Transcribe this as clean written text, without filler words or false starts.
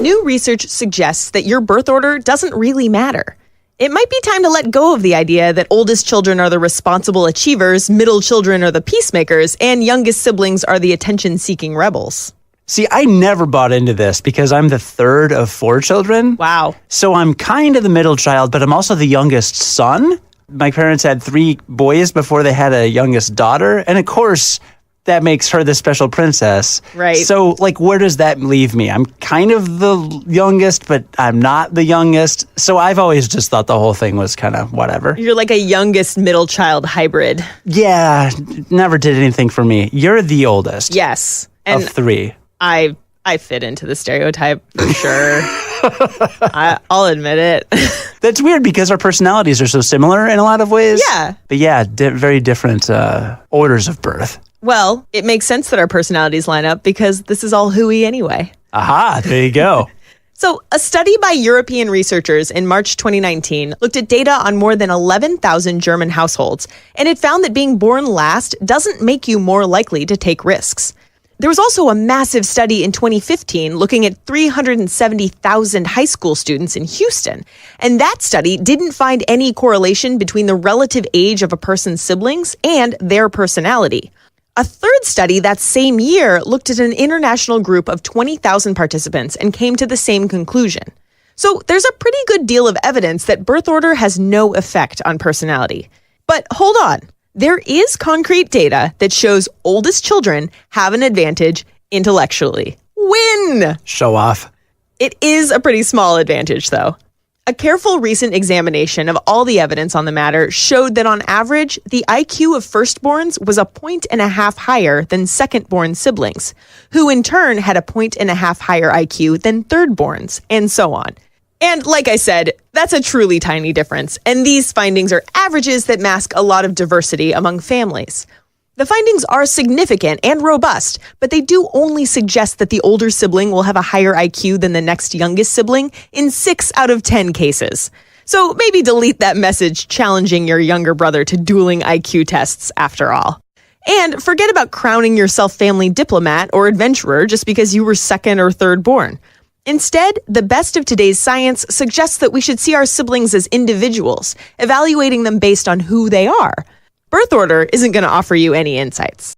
new research suggests that your birth order doesn't really matter. It might be time to let go of the idea that oldest children are the responsible achievers, middle children are the peacemakers, and youngest siblings are the attention-seeking rebels. See, I never bought into this because I'm the third of 4 children. Wow. So I'm kind of the middle child, but I'm also the youngest son. My parents had 3 boys before they had a youngest daughter. And of course, that makes her the special princess. Right. So, where does that leave me? I'm kind of the youngest, but I'm not the youngest. So I've always just thought the whole thing was kind of whatever. You're like a youngest middle child hybrid. Yeah, never did anything for me. You're the oldest. Yes. Of 3. I fit into the stereotype for sure. I'll admit it. That's weird because our personalities are so similar in a lot of ways. Yeah. But yeah, very different orders of birth. Well, it makes sense that our personalities line up because this is all hooey anyway. Aha, there you go. So, a study by European researchers in March 2019 looked at data on more than 11,000 German households, and it found that being born last doesn't make you more likely to take risks. There was also a massive study in 2015 looking at 370,000 high school students in Houston, and that study didn't find any correlation between the relative age of a person's siblings and their personality. A third study that same year looked at an international group of 20,000 participants and came to the same conclusion. So there's a pretty good deal of evidence that birth order has no effect on personality. But hold on. There is concrete data that shows oldest children have an advantage intellectually. Win! Show off. It is a pretty small advantage, though. A careful recent examination of all the evidence on the matter showed that on average, the IQ of firstborns was 1.5 points higher than secondborn siblings, who in turn had 1.5 points higher IQ than thirdborns, and so on. And like I said, that's a truly tiny difference, and these findings are averages that mask a lot of diversity among families. The findings are significant and robust, but they do only suggest that the older sibling will have a higher IQ than the next youngest sibling in 6 out of 10 cases. So maybe delete that message challenging your younger brother to dueling IQ tests after all. And forget about crowning yourself family diplomat or adventurer just because you were second or third born. Instead, the best of today's science suggests that we should see our siblings as individuals, evaluating them based on who they are. Birth order isn't going to offer you any insights.